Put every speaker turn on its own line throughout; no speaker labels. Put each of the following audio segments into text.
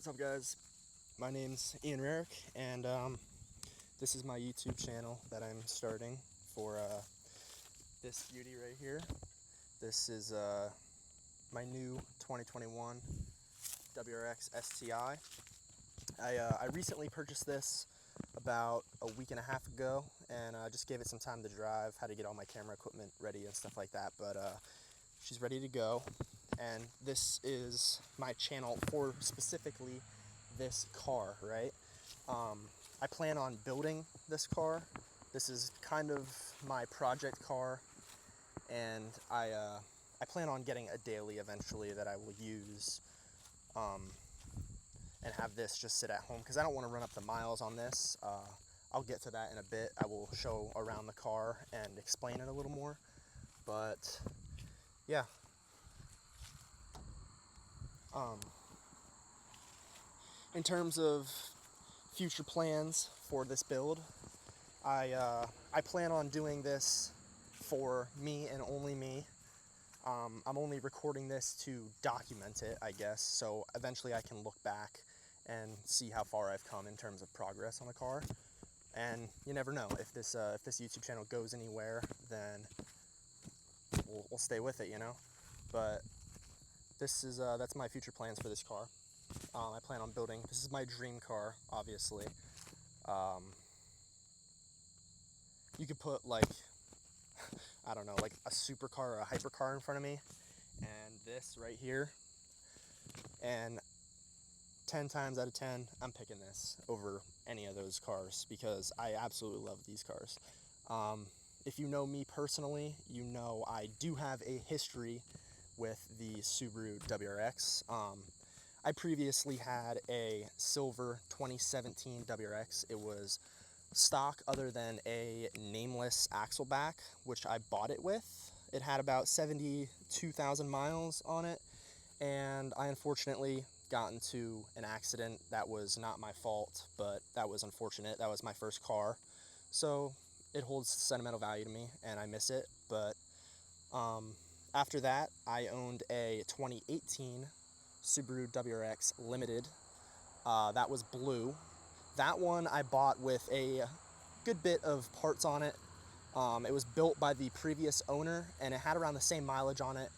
What's up, guys? My name's Ian Rarick, and this is my YouTube channel that I'm starting for this beauty right here. This is my new 2021 WRX STI. I recently purchased this about a week and a half ago, and just gave it some time to drive, had to get all my camera equipment ready and stuff like that, but she's ready to go. And this is my channel for specifically this car, right? I plan on building this car. This is kind of my project car, and I plan on getting a daily eventually that I will use, and have this just sit at home because I don't want to run up the miles on this. I'll get to that in a bit. I will show around the car and explain it a little more, but yeah. In terms of future plans for this build, I plan on doing this for me and only me. I'm only recording this to document it, I guess, so eventually I can look back and see how far I've come in terms of progress on the car. And you never know, if this YouTube channel goes anywhere, then we'll stay with it, you know. But this is that's my future plans for this car. I plan on building. This is my dream car, obviously. You could put like, I don't know, like a supercar or a hypercar in front of me, and this right here, and 10 times out of 10, I'm picking this over any of those cars because I absolutely love these cars. If you know me personally, you know I do have a history with the Subaru WRX. I previously had a silver 2017 WRX. It was stock other than a nameless axleback, which I bought it with. It had about 72,000 miles on it, and I unfortunately got into an accident. That was not my fault, but that was unfortunate. That was my first car, so it holds sentimental value to me, and I miss it. But after that, I owned a 2018 Subaru WRX Limited. That was blue. That one I bought with a good bit of parts on it. It was built by the previous owner, and it had around the same mileage on it.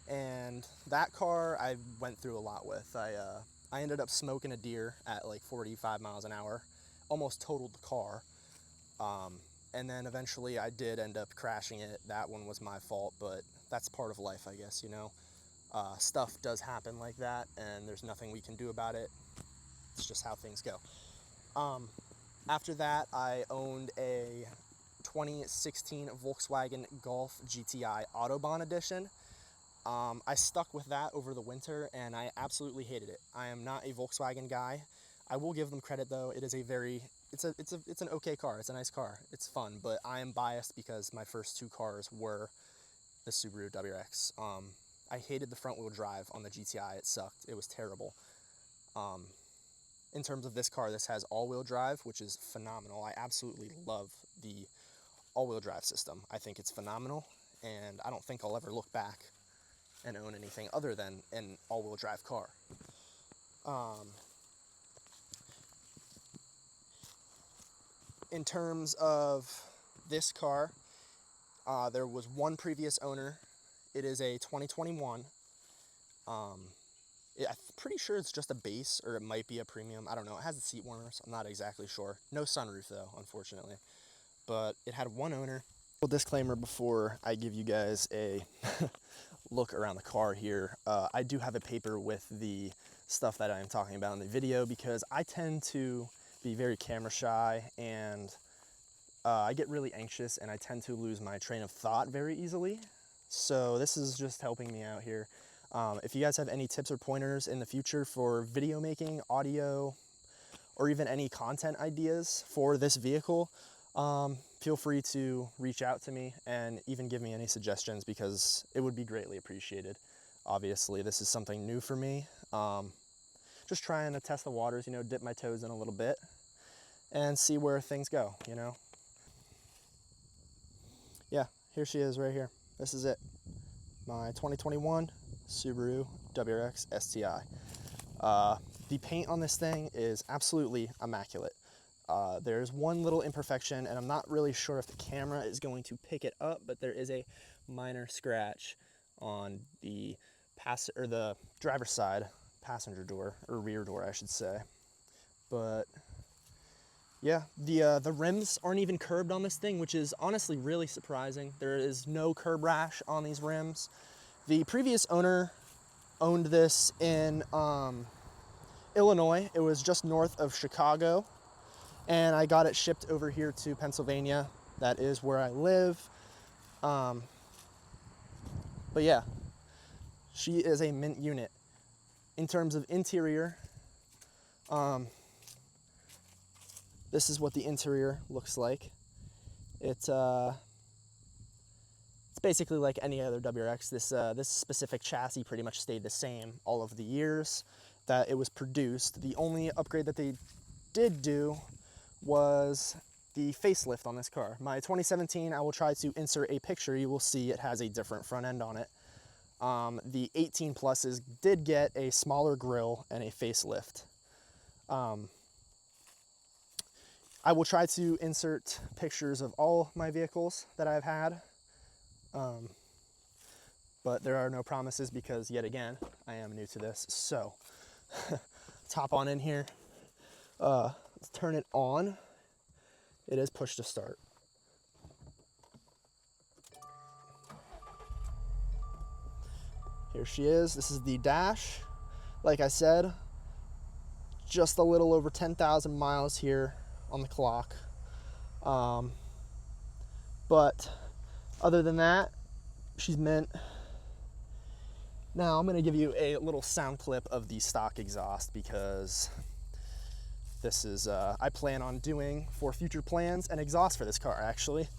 And that car I went through a lot with. I ended up smoking a deer at like 45 miles an hour, almost totaled the car. And then eventually I did end up crashing it. That one was my fault, but that's part of life, I guess, you know. Stuff does happen like that, and there's nothing we can do about it. It's just how things go. After that, I owned a 2016 Volkswagen Golf GTI Autobahn Edition. I stuck with that over the winter, and I absolutely hated it. I am not a Volkswagen guy. I will give them credit though. It is it's an okay car. It's a nice car. It's fun, but I am biased because my first two cars were the Subaru WRX. I hated the front wheel drive on the GTI. It sucked. It was terrible. In terms of this car, this has all-wheel drive, which is phenomenal. I absolutely love the all-wheel drive system. I think it's phenomenal, and I don't think I'll ever look back and own anything other than an all-wheel drive car. In terms of this car, there was one previous owner. It is a 2021. I'm pretty sure it's just a base, or it might be a premium. I don't know. It has the seat warmers. I'm not exactly sure. No sunroof, though, unfortunately. But it had one owner. A disclaimer before I give you guys a look around the car here. I do have a paper with the stuff that I'm talking about in the video because I tend to be very camera shy, and I get really anxious, and I tend to lose my train of thought very easily. So this is just helping me out here. If you guys have any tips or pointers in the future for video making, audio, or even any content ideas for this vehicle, feel free to reach out to me and even give me any suggestions because it would be greatly appreciated. Obviously, this is something new for me. Just trying to test the waters, you know, dip my toes in a little bit and see where things go, you know. Yeah, here she is right here. This is it. My 2021 Subaru WRX STI. the paint on this thing is absolutely immaculate. There's one little imperfection, and I'm not really sure if the camera is going to pick it up, but there is a minor scratch on the the driver's side passenger door, or rear door, I should say. But yeah, the rims aren't even curbed on this thing, which is honestly really surprising. There is no curb rash on these rims. The previous owner owned this in Illinois. It was just north of Chicago, and I got it shipped over here to Pennsylvania. That is where I live. But yeah, she is a mint unit. In terms of interior, this is what the interior looks like. It's basically like any other WRX. This specific chassis pretty much stayed the same all of the years that it was produced. The only upgrade that they did do was the facelift on this car. My 2017, I will try to insert a picture. You will see it has a different front end on it. The 18 pluses did get a smaller grille and a facelift. I will try to insert pictures of all my vehicles that I've had, but there are no promises because, yet again, I am new to this. So let's hop on in here. Let's turn it on. It is push to start. Here she is. This is the dash. Like I said, just a little over 10,000 miles here on the clock. But other than that, she's mint. Now I'm going to give you a little sound clip of the stock exhaust, because this is, I plan on doing, for future plans, an exhaust for this car actually.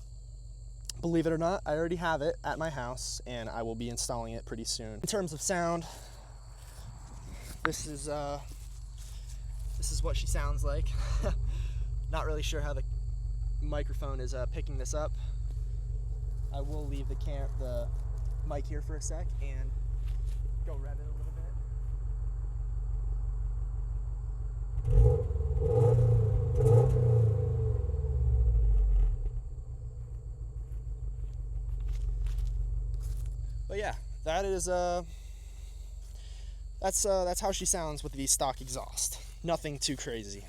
Believe it or not, I already have it at my house, and I will be installing it pretty soon. In terms of sound, this is what she sounds like. Not really sure how the microphone is picking this up. I will leave the mic here for a sec and go rev it a little bit. But yeah, that is that's how she sounds with the stock exhaust. Nothing too crazy.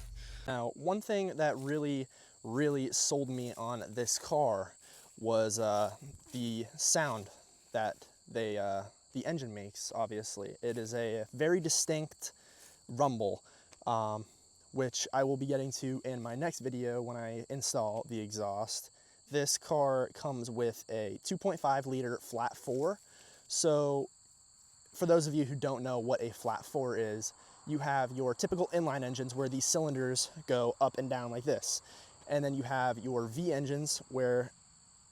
Now, one thing that really sold me on this car was the sound that the engine makes. Obviously, it is a very distinct rumble, which I will be getting to in my next video when I install the exhaust. This car comes with a 2.5 liter flat 4. So for those of you who don't know what a flat 4 is, you have your typical inline engines where these cylinders go up and down like this. And then you have your V engines where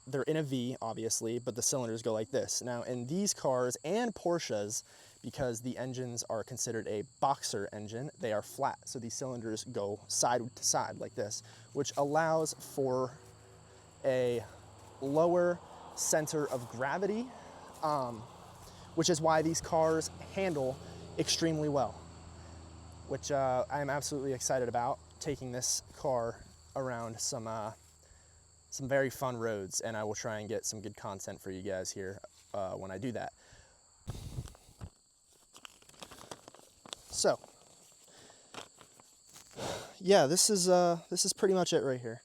they're in a V, obviously, but the cylinders go like this. Now, in these cars and Porsches, because the engines are considered a boxer engine, they are flat. So these cylinders go side to side like this, which allows for a lower center of gravity, which is why these cars handle extremely well, which I'm absolutely excited about, taking this car around some very fun roads, and I will try and get some good content for you guys here when I do that. So, yeah, this is pretty much it right here.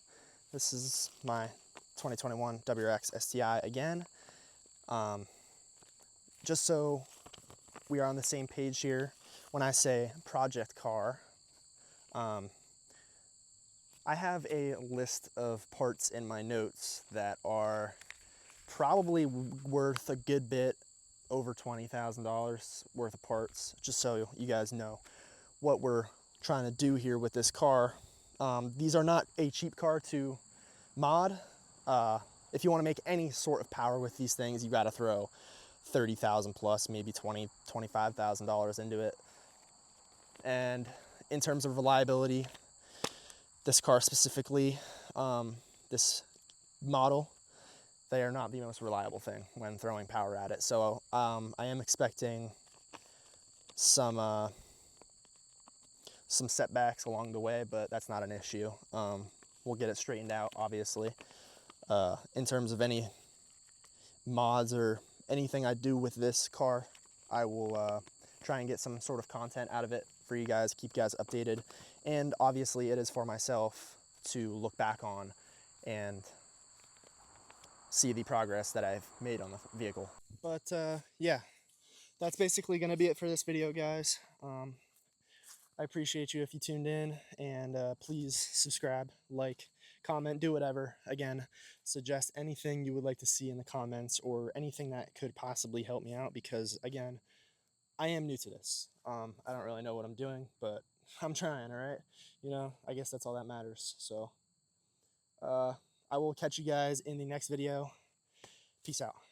This is my 2021 WRX STI again. Just so we are on the same page here, when I say project car, I have a list of parts in my notes that are probably worth a good bit over $20,000 worth of parts, just so you guys know what we're trying to do here with this car. These are not a cheap car to mod. If you want to make any sort of power with these things, you got to throw $30,000 plus, maybe $25,000 into it. And in terms of reliability, this car specifically, this model, they are not the most reliable thing when throwing power at it. So I am expecting some some setbacks along the way, but that's not an issue. We'll get it straightened out, obviously. In terms of any mods or anything I do with this car, I will try and get some sort of content out of it for you guys, keep you guys updated. And obviously it is for myself to look back on and see the progress that I've made on the vehicle. But yeah, that's basically going to be it for this video, guys. I appreciate you if you tuned in, and please subscribe, like, comment, do whatever. Again, suggest anything you would like to see in the comments or anything that could possibly help me out, because again, I am new to this. I don't really know what I'm doing, but I'm trying, all right? You know, I guess that's all that matters. So I will catch you guys in the next video. Peace out.